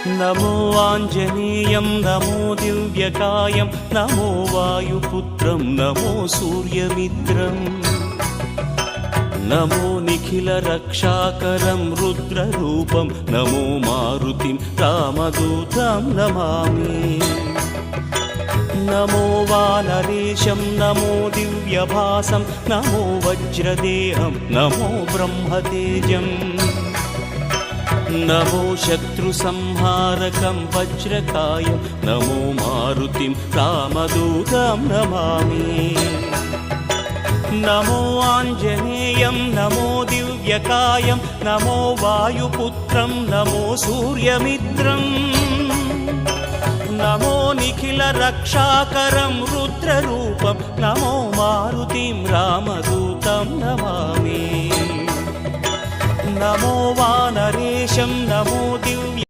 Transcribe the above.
नमो आञ्जनेयं नमो दिव्यकायं नमो वायुपुत्रं नमो सूर्यमित्रम् नमो निखिलरक्षाकरं रुद्ररूपं नमो मारुतिं रामदूतं Namami नमो वानरेशं नमो दिव्यभासं नमो वज्रदेहं नमो ब्रह्मतेजम् नमो शत्रुसंहारकं वज्रकायं नमो मारुतिं रामदूतं Namami नमो आञ्जनेयं नमो दिव्यकायं नमो वायुपुत्रं नमो सूर्यमित्रम् नमो निखिलरक्षाकरं रुद्ररूपं नमो मारुतिं रामदूतं Namami नमो वानरेशं नमो Divya